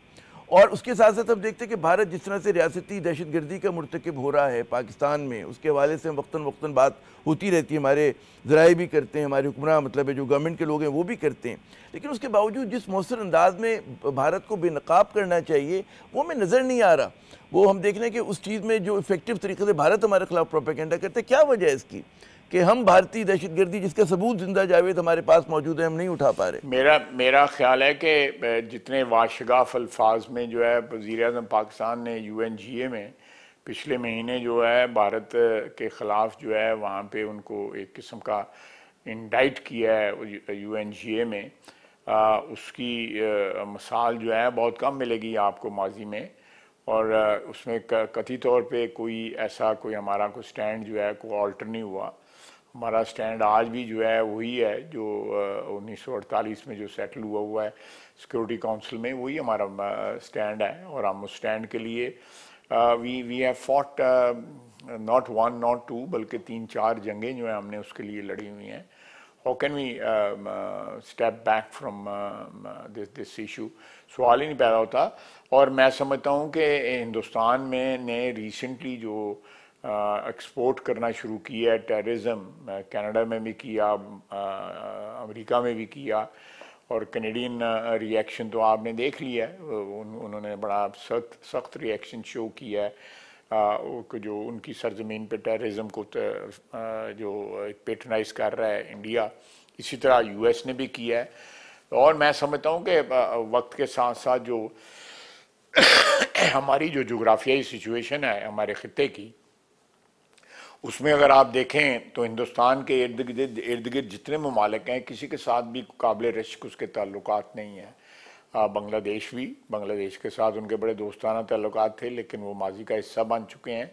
और उसके साथ साथ हम देखते हैं कि भारत जिस तरह से रियासती दहशतगर्दी का मुर्तकिब हो रहा है पाकिस्तान में, उसके हवाले से वक्तन वक्तन बात होती रहती है, हमारे ज़राए भी करते हैं, हमारे हुक्मरान मतलब है जो गवर्नमेंट के लोग हैं वो भी करते हैं, लेकिन उसके बावजूद जिस मौसर अंदाज में भारत को बेनकाब करना चाहिए वो हमें नज़र नहीं आ रहा। वो हम देख रहे हैं कि उस चीज़ में जो इफेक्टिव तरीके से भारत हमारे खिलाफ प्रोपेगेंडा करते हैं, क्या वजह है इसकी कि हम भारतीय दहशतगर्दी जिसका सबूत जिंदा जावेद हमारे पास मौजूद है हम नहीं उठा पा रहे? मेरा ख्याल है कि जितने वाशगाफ अल्फाज में जो है वज़ीर-ए-आज़म पाकिस्तान ने UNGA में पिछले महीने जो है भारत के ख़िलाफ़ जो है वहाँ पे उनको एक किस्म का इंडाइट किया है UNGA में, उसकी मिसाल जो है बहुत कम मिलेगी आपको माजी में। और उसमें कथित तौर पे कोई हमारा कोई स्टैंड जो है कोई ऑल्टर नहीं हुआ। हमारा स्टैंड आज भी जो है वही है जो 1948 में जो सेटल हुआ है सिक्योरिटी काउंसिल में, वही हमारा स्टैंड है और हम उस स्टैंड के लिए we have fought not 1 not 2 बल्कि 3-4 जंगें जो है हमने उसके लिए लड़ी हुई हैं। How can we step back from this issue, सवाल ही नहीं पैदा होता। और मैं समझता हूँ कि हिंदुस्तान में ने रिसेंटली जो एक्सपोर्ट करना शुरू किया है टेररिज्म, कनाडा में भी किया, अमेरिका में भी किया और कनेडियन रिएक्शन तो आपने देख लिया है, उन्होंने बड़ा सख्त रिएक्शन शो किया है जो उनकी सरजमीन पे टेररिज्म को जो पेट्रनाइज कर रहा है इंडिया, इसी तरह US ने भी किया है। और मैं समझता हूँ कि वक्त के साथ साथ जो हमारी जो जोग्राफियाई सिचुएशन है हमारे ख़ित्ते की, उसमें अगर आप देखें तो हिंदुस्तान के इर्द गिर्द जितने ममालिक हैं किसी के साथ भी काबिल रिश्क उसके ताल्लुकात नहीं हैं। बांग्लादेश के साथ उनके बड़े दोस्ताना ताल्लुकात थे लेकिन वो माजी का हिस्सा बन चुके हैं।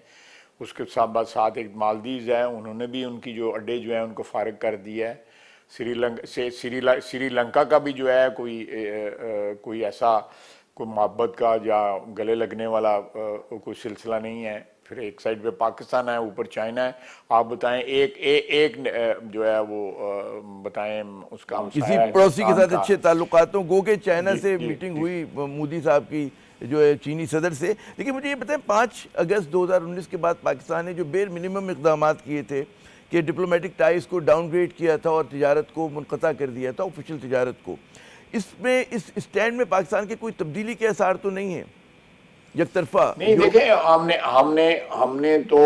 उसके साथ एक मालदीव्स है, उन्होंने भी उनकी जो अड्डे जो हैं उनको फारग कर दिया है। श्रीलंका का भी जो है कोई ऐसा कोई मोहब्बत का या गले लगने वाला कोई सिलसिला नहीं है। फिर एक साइड पे पाकिस्तान है, ऊपर चाइना है। आप बताएं एक जो है वो बताएं उसका किसी पड़ोसी के साथ अच्छे ताल्लुकातों गो के चाइना से मीटिंग हुई मोदी साहब की जो है चीनी सदर से। लेकिन मुझे ये बताएं 5 अगस्त 2019 के बाद पाकिस्तान ने जो बेर मिनिमम इक़दाम किए थे कि डिप्लोमेटिक टाइज को डाउनग्रेड किया था और तिजारत को मुनक़ता कर दिया था, ऑफिशियल तिजारत को, इसमें इस स्टैंड में पाकिस्तान के कोई तब्दीली के आसार तो नहीं है एक तरफा? नहीं, देखें हमने तो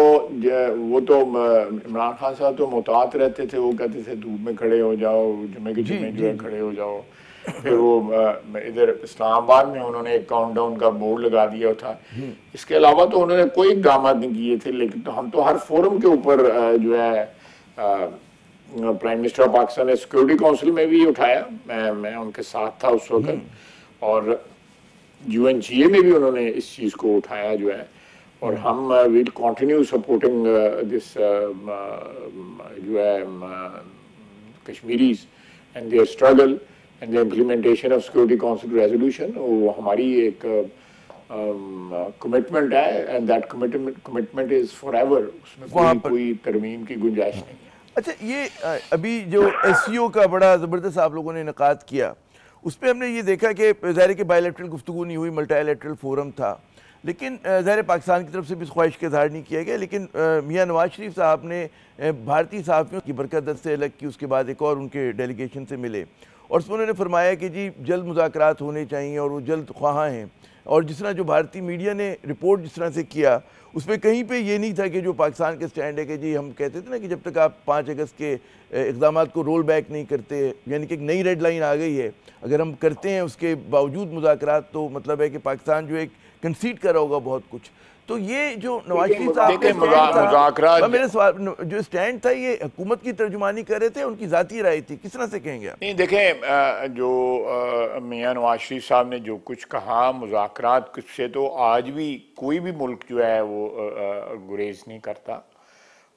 वो तो इमरान खान साहब तो मुतात रहते थे, वो कहते थे धूप में खड़े हो जाओ, जुमे के जुमे जो है खड़े हो जाओ। फिर वो इधर इस्लामाबाद में उन्होंने एक काउंटडाउन का बोर्ड लगा दिया था। इसके अलावा तो उन्होंने कोई इक़दाम नहीं किए थे। लेकिन तो हम तो हर फोरम के ऊपर जो है प्राइम मिनिस्टर ऑफ पाकिस्तान ने सिक्योरिटी काउंसिल में भी उठाया, मैं उनके साथ था उस वक्त, और UNGA में भी उन्होंने इस चीज़ को उठाया जो है। और हम विल कंटिन्यू सपोर्टिंग दिस जो है Kashmiris and their struggle and the implementation of security council resolution. वो हमारी एक कमिटमेंट है and that commitment is forever, उसमें कोई तरमीम की गुंजाइश नहीं है। अच्छा, ये अभी जो SCO का बड़ा ज़बरदस्त आप लोगों ने इनेकाद किया, उस पर हमने ये देखा कि ज़ाहिर कि बायलैटरल गुफ्तगू नहीं हुई, मल्टीलैटरल फोरम था, लेकिन ज़ाहिर पाकिस्तान की तरफ से भी इस ख्वाहिश का इज़हार नहीं किया गया। लेकिन मियाँ नवाज शरीफ साहब ने भारतीय सहाफ़ियों की बरकत से अलग की, उसके बाद एक और उनके डेलीगेशन से मिले और उसमें उन्होंने फरमाया कि जी जल्द मुज़ाकरात होने चाहिए और वो जल्द ख्वाह हैं। और जिस तरह जो भारतीय मीडिया ने रिपोर्ट जिस तरह से किया, उसमें कहीं पे ये नहीं था कि जो पाकिस्तान के स्टैंड है कि जी हम कहते थे ना कि जब तक आप 5 अगस्त के इक़दाम को रोल बैक नहीं करते, यानी कि एक नई रेड लाइन आ गई है, अगर हम करते हैं उसके बावजूद मुज़ाकरात, तो मतलब है कि पाकिस्तान जो एक कंसीड कर रहा होगा बहुत कुछ। तो ये जो नवाज शरीफ साहब का मुज़ाकरात, मेरे सवाल जो स्टैंड था, ये हुकूमत की तर्जुमानी कर रहे थे, उनकी ज़ाती राय थी, किस तरह से कहेंगे आप? नहीं देखें, जो मियाँ नवाज शरीफ साहब ने जो कुछ कहा मुज़ाकरात से, तो आज भी कोई भी मुल्क जो है वो गुरेज नहीं करता।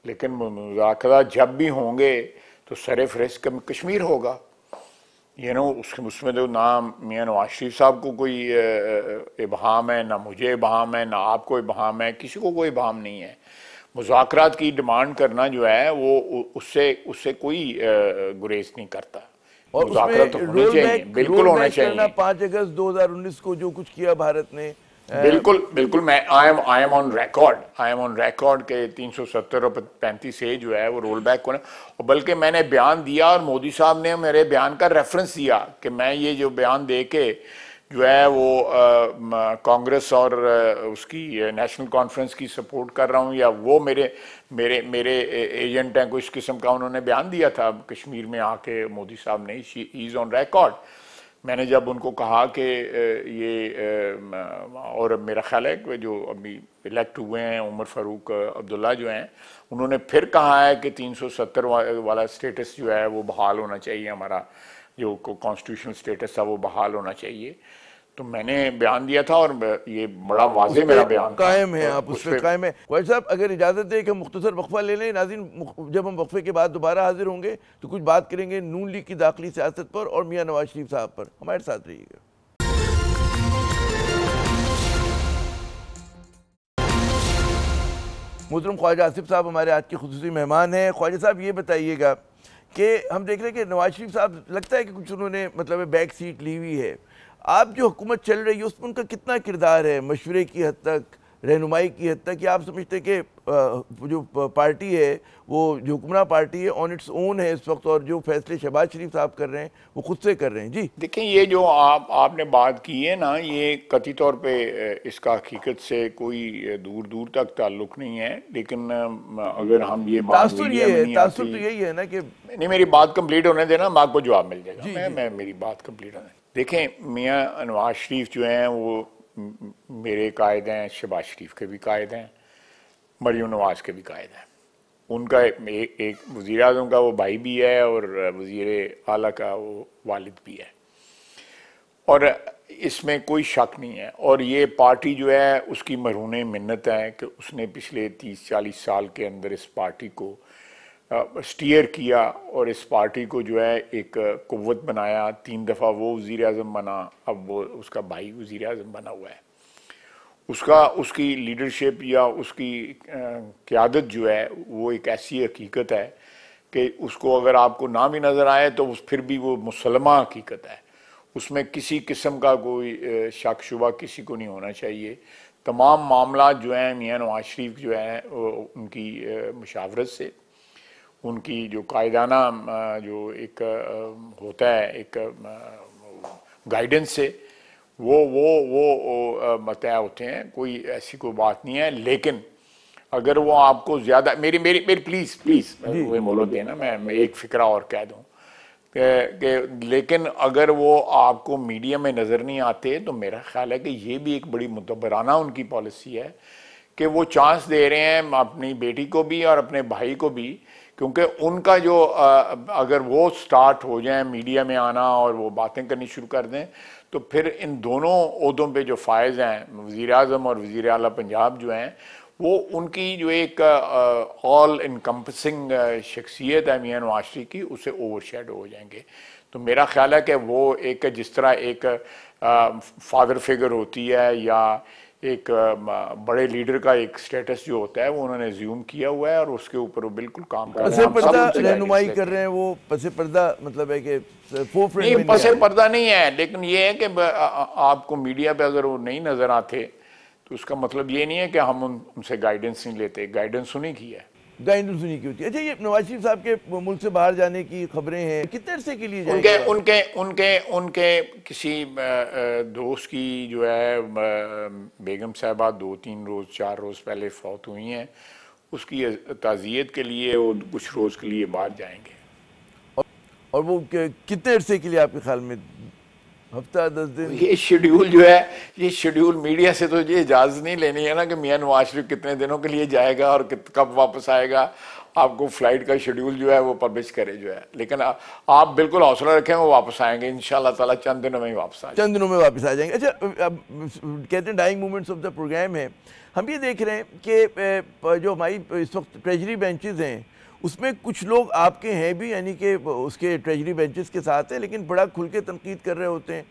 लेकिन मुज़ाकरात जब भी होंगे तो सर-ए-फ़हरिस्त कश्मीर होगा। उसमें तो ना मियाँ नवाज शरीफ साहब को कोई इबहाम है, ना मुझे इबहाम है, ना आपको इबहाम है, किसी को कोई इबहाम नहीं है। मुज़ाकरात की डिमांड करना जो है वो उससे कोई गुरेज नहीं करता। और मुज़ाकरात होने चाहिए, बिल्कुल होने चाहिए। 5 अगस्त 2019 को जो कुछ किया भारत ने, बिल्कुल मैं आई एम ऑन रिकॉर्ड के 370 और 35 से जो है वो रोल बैक होना, और बल्कि मैंने बयान दिया और मोदी साहब ने मेरे बयान का रेफरेंस दिया कि मैं ये जो बयान दे के जो है वो कांग्रेस और उसकी नेशनल कॉन्फ्रेंस की सपोर्ट कर रहा हूँ, या वो मेरे एजेंट हैं, कोई इस किस्म का उन्होंने बयान दिया था कश्मीर में आके मोदी साहब ने। He is on record. मैंने जब उनको कहा कि ये और मेरा ख्याल है कि जो अभी इलेक्ट हुए हैं उमर फ़ारूक अब्दुल्ला जो हैं, उन्होंने फिर कहा है कि 370 वाला स्टेटस जो है वो बहाल होना चाहिए, हमारा जो कॉन्स्टिट्यूशनल स्टेटस था वो बहाल होना चाहिए। तो मैंने बयान दिया था और ये बड़ा वाज़ेह मेरा बयान कायम है, आप उस पर कायम है। ख्वाजा साहब, अगर इजाज़त दे कि हम मुख्तसर वक्फा ले लें। नाज़रीन, जब हम वक्फे के बाद दोबारा हाजिर होंगे तो कुछ बात करेंगे नून लीग की दाखिली सियासत पर और मियाँ नवाज शरीफ साहब पर। हमारे साथ रहिएगा। मोहतरम ख्वाजा आसिफ साहब हमारे आज के खुसूसी मेहमान हैं। ख्वाजा साहब, ये बताइएगा कि हम देख रहे हैं कि नवाज शरीफ साहब लगता है कि कुछ उन्होंने मतलब बैक सीट ली हुई है। आप जो हुकूमत चल रही है उसमें उनका कितना किरदार है, मशवरे की हद तक, रहनुमाई की हद तक? या आप समझते हैं कि जो पार्टी है वो जो हुक्मरान पार्टी है ऑन इट्स ओन है इस वक्त, और जो फैसले शहबाज शरीफ साहब कर रहे हैं वो खुद से कर रहे हैं? जी देखें, ये जो आपने बात की है ना, ये कतई तौर पे इसका हकीकत से कोई दूर दूर तक ताल्लुक नहीं है। लेकिन अगर हम ये बात तासुर तो यही है ना कि नहीं, मेरी बात कंप्लीट होने देना, मैं आपको जवाब मिल जाएगा। मैं मेरी बात कंप्लीट होने। देखें, मियाँ नवाज शरीफ जो हैं वो मेरे कायद हैं, शहबाज शरीफ के भी कायद हैं, मरियम नवाज के भी कायद हैं। उनका एक वज़ीर आज़म का वो भाई भी है और वज़ीर आला का वो वालिद भी है, और इसमें कोई शक नहीं है। और ये पार्टी जो है उसकी मरहून मिन्नत है कि उसने पिछले 30-40 साल के अंदर इस पार्टी को स्टीयर किया और इस पार्टी को जो है एक कुव्वत बनाया। 3 दफ़ा वो वज़ीर आज़म बना, अब वो उसका भाई वज़ीर आज़म बना हुआ है। उसकी लीडरशिप या उसकी क़यादत जो है वो एक ऐसी हकीकत है कि उसको अगर आपको ना भी नज़र आए तो फिर भी वो मुसलमा हकीकत है। उसमें किसी किस्म का कोई शक शुबा किसी को नहीं होना चाहिए। तमाम मामला जो हैं मियाँ नवाज शरीफ जो है उनकी मुशावरत से, उनकी जो कायदाना जो एक होता है एक गाइडेंस से वो तय होते हैं। कोई ऐसी कोई बात नहीं है। लेकिन अगर वो आपको ज़्यादा मेरी प्लीज़ वो मोहलत देना, मैं एक फ़िक्रा और कह दूँ कि लेकिन अगर वो आपको मीडिया में नज़र नहीं आते तो मेरा ख्याल है कि ये भी एक बड़ी मुतबराना उनकी पॉलिसी है कि वो चांस दे रहे हैं अपनी बेटी को भी और अपने भाई को भी, क्योंकि उनका जो अगर वो स्टार्ट हो जाए मीडिया में आना और वो बातें करनी शुरू कर दें तो फिर इन दोनों ओहदों पे जो फायज़ हैं वज़ीर आज़म और वज़ीर आला पंजाब जो हैं, वो उनकी जो एक ऑल इनकम्पसिंग शख्सियत है मियाँ नवाज शरीफ की, उससे ओवरशैडो हो जाएंगे। तो मेरा ख्याल है कि वो एक जिस तरह एक फादर फिगर होती है या एक बड़े लीडर का एक स्टेटस जो होता है वो उन्होंने ज़्यूम किया हुआ है और उसके ऊपर वो बिल्कुल काम कर रहे हैं। पसे पर्दा रहनुमाई कर रहे हैं वो। पसे पर्दा मतलब है कि नहीं, पसे पर्दा नहीं है, लेकिन ये है कि आपको मीडिया पे अगर वो नहीं नज़र आते तो उसका मतलब ये नहीं है कि हम उनसे गाइडेंस नहीं लेते, गाइडेंस उन्हीं की है। गाइडेंस उन्हीं की होती है। अच्छा, ये नवाज शरीफ साहब के मुल्क से बाहर जाने की खबरें हैं, कितने अरसे के लिए उनके जाएंगे? उनके उनके उनके किसी दोस्त की जो है बेगम साहबा 2-3 रोज़ 4 रोज़ पहले फौत हुई हैं, उसकी ताज़ियत के लिए वो कुछ रोज़ के लिए बाहर जाएंगे। और वो कितने अरसे के लिए आपके ख्याल में? हफ्ता 10 दिन? ये शेड्यूल जो है, ये शेड्यूल मीडिया से तो ये इजाज़त नहीं लेनी है ना कि मियां नवाज शरीफ कितने दिनों के लिए जाएगा और कब वापस आएगा। आपको फ्लाइट का शेड्यूल जो है वो पब्लिश करे जो है, लेकिन आप बिल्कुल हौसला रखें, वो वापस आएंगे इंशाल्लाह ताला, चंद दिनों में ही वापस आएंगे। चंद दिनों में वापस आ जाएंगे। अच्छा, अब कहते हैं dying moments of the programme है, हम ये देख रहे हैं कि जो हमारी इस वक्त ट्रेजरी बेंचेस हैं उसमें कुछ लोग आपके हैं भी, यानी कि उसके ट्रेजरी बेंचेस के साथ है, लेकिन बड़ा खुल के तनकीद कर रहे होते हैं,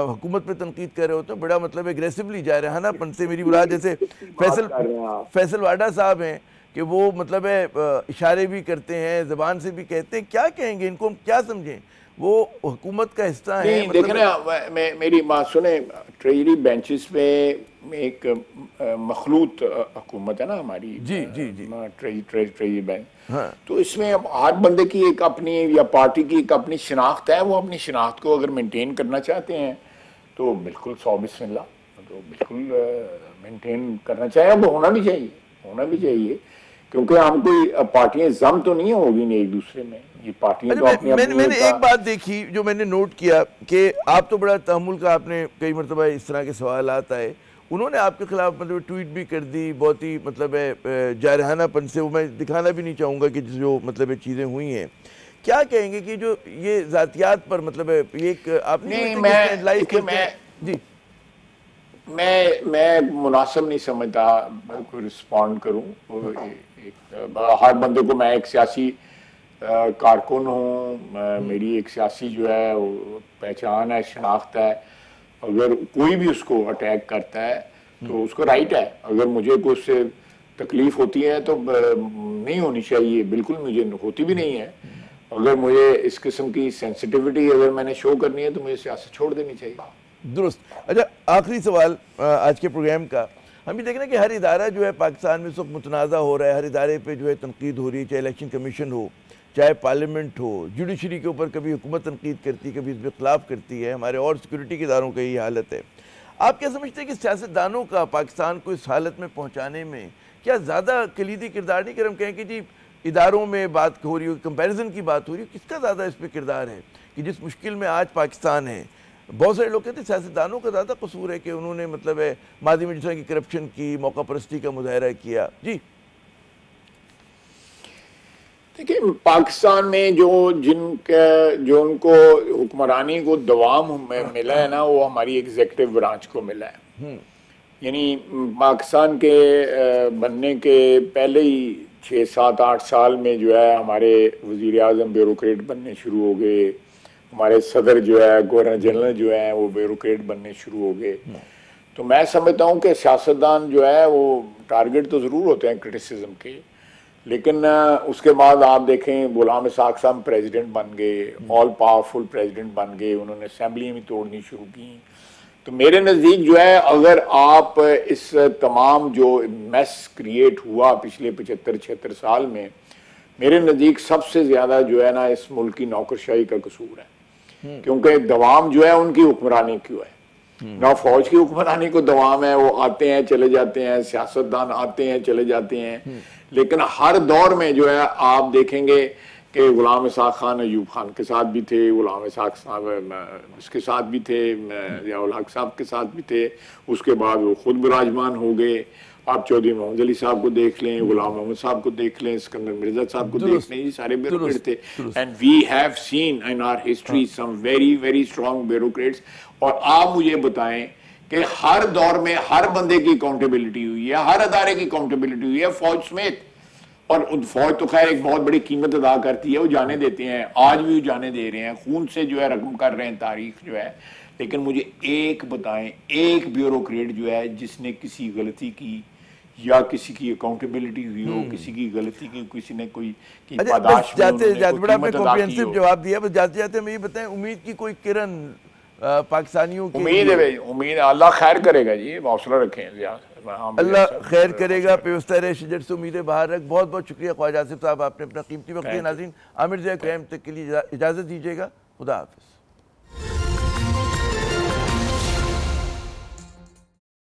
हुकूमत पे तनकीद कर रहे होते हैं, बड़ा मतलब एग्रेसिवली जा रहे हैं ना पन से। मेरी मुराद जैसे फैसल वाडा साहब हैं कि वो मतलब है इशारे भी करते हैं, ज़बान से भी कहते हैं, क्या कहेंगे इनको, हम क्या समझें? वो हुकूमत का हिस्सा है। मतलब देखें ना, मेरी बात सुने, ट्रेजरी बेंचेस पे एक मखलूत हुकूमत है ना हमारी। जी जी जी। ट्रेजरी बेंच, हाँ। तो इसमें अब हर बंदे की एक अपनी या पार्टी की एक अपनी शिनाख्त है। वो अपनी शिनाख्त को अगर मेंटेन करना चाहते हैं तो बिल्कुल 100 बिस्मिल्लाह, तो बिल्कुल मेंटेन करना चाहिए। अब होना भी चाहिए, क्योंकि हम कोई पार्टियां जम तो नहीं होगी नहीं एक दूसरे में, ये पार्टियां तो अपनी मैंने एक बात देखी जो मैंने नोट किया कि आप तो बड़ा तहम्मुल का, आपने कई मरतबा इस तरह के सवाल आता है, उन्होंने आपके खिलाफ मतलब ट्वीट भी कर दी, बहुत ही मतलब है जारहानापन से, वो मैं दिखाना भी नहीं चाहूँगा कि जो मतलब चीज़ें हुई हैं। क्या कहेंगे कि जो ये ज़ातियात पर मतलब है ये आपने जी मैं मुनासिब नहीं समझता कोई रिस्पॉन्ड करूं। हर बंदे को, मैं एक सियासी कारकुन हूँ, मेरी एक सियासी जो है वो पहचान है, शनाख्त है। अगर कोई भी उसको अटैक करता है तो उसको राइट है। अगर मुझे कोई उससे तकलीफ होती है तो नहीं होनी चाहिए, बिल्कुल मुझे होती भी नहीं है। अगर मुझे इस किस्म की सेंसिटिविटी अगर मैंने शो करनी है तो मुझे सियासत छोड़ देनी चाहिए। दुरुस्त। अच्छा, आखिरी सवाल आज के प्रोग्राम का, हम ये देख रहे हैं कि हर इदारा जो है पाकिस्तान में सब मुतनाज़ा हो रहा है, हर इदारे पे जो है तनकीद हो रही है, चाहे इलेक्शन कमीशन हो, चाहे पार्लियामेंट हो, जुडिशरी के ऊपर कभी हुकूमत तनकीद करती है, कभी इसमें खिलाफ करती है। हमारे और सिक्योरिटी के इदारों का यही हालत है। आप क्या समझते हैं कि सियासतदानों का पाकिस्तान को इस हालत में पहुँचाने में क्या ज़्यादा कलीदी किरदार नहीं? अगर हम कहें कि जी इदारों में बात हो रही हो, कंपैरिजन की बात हो रही हो, किसका ज़्यादा इस पर किरदार है कि जिस मुश्किल में आज पाकिस्तान है? बहुत सारे लोग कहते हैं सियासतदानों का ज़्यादा कसूर है कि उन्होंने मतलब है मादी में जिस तरह की करप्शन की, मौका परस्ती का मुजाहरा किया। जी देखिए, पाकिस्तान में जो उनको हुक्मरानी को दवाम मिला है ना, वो हमारी एग्जीक्यूटिव ब्रांच को मिला है। यानी पाकिस्तान के बनने के पहले ही 6-7-8 साल में जो है हमारे वज़ीर आज़म ब्यूरोक्रेट बनने शुरू हो गए, हमारे सदर जो है, गवर्नर जनरल जो है वो ब्यूरोक्रेट बनने शुरू हो गए। तो मैं समझता हूँ कि सियासतदान जो है वो टारगेट तो ज़रूर होते हैं क्रिटिसिज्म के, लेकिन उसके बाद आप देखें गुलाम इसाक साहब प्रेसिडेंट बन गए, ऑल पावरफुल प्रेसिडेंट बन गए, उन्होंने असेंबली भी तोड़नी शुरू की। तो मेरे नज़दीक जो है, अगर आप इस तमाम जो मैस क्रिएट हुआ पिछले 75-76 साल में, मेरे नज़दीक सबसे ज़्यादा जो है ना इस मुल्क की नौकरशाही का कसूर है। क्योंकि दवाम जो है उनकी हुक्मरानी क्यों है ना, फौज की हुक्मरानी को दवाम है, वो आते हैं चले जाते हैं, सियासतदान आते हैं चले जाते हैं। लेकिन हर दौर में जो है आप देखेंगे कि गुलाम इसाक खान अयूब खान के साथ भी थे, गुलाम इसाक साहब इसके साथ भी थे, ज़ियाउल हक साहब के साथ भी थे, उसके बाद वो खुद विराजमान हो गए। आप चौधरी मोहम्मद अली साहब को देख लें, गुलाम मोहम्मद साहब को देख लें, सिकंदर मिर्जा साहब को देख लें, ये सारे ब्यूरोक्रेट थे। And we have seen in our history some very very strong bureaucrats. और आप मुझे बताएं कि हर दौर में हर बंदे की अकाउंटेबिलिटी हुई है, हर अदारे की अकाउंटेबिलिटी हुई है, फौज समेत। और फौज तो खैर एक बहुत बड़ी कीमत अदा करती है, वो जाने देते हैं, आज भी वो जाने दे रहे हैं, खून से जो है रकम कर रहे हैं तारीख जो है। लेकिन मुझे एक बताएं, एक ब्यूरोक्रेट जो है जिसने किसी गलती की या किसी की अकाउंटेबिलिटी हुई हो, किसी की गलती की किसी ने कोई जाते बड़ा आपने कॉम्प्रिहेंसिव जवाब दिया। बस जाते जाते मैं ये बताएं, उम्मीद की कोई किरण पाकिस्तानियों की उम्मीद है भाई, उम्मीद अल्लाह खैर करेगा जी, हौसला रखें। अल्लाह खैर करेगा, पेवस्ता रहे शिजर से उम्मीदें बाहर रख। बहुत बहुत शुक्रिया ख्वाजा आसिफ साहब, आपने अपना कीमती वक्त दिया। नाज़रीन, आमिर ज़िया क़याम तक के लिए इजाज़त दीजिएगा। खुदा हाफ़िज़।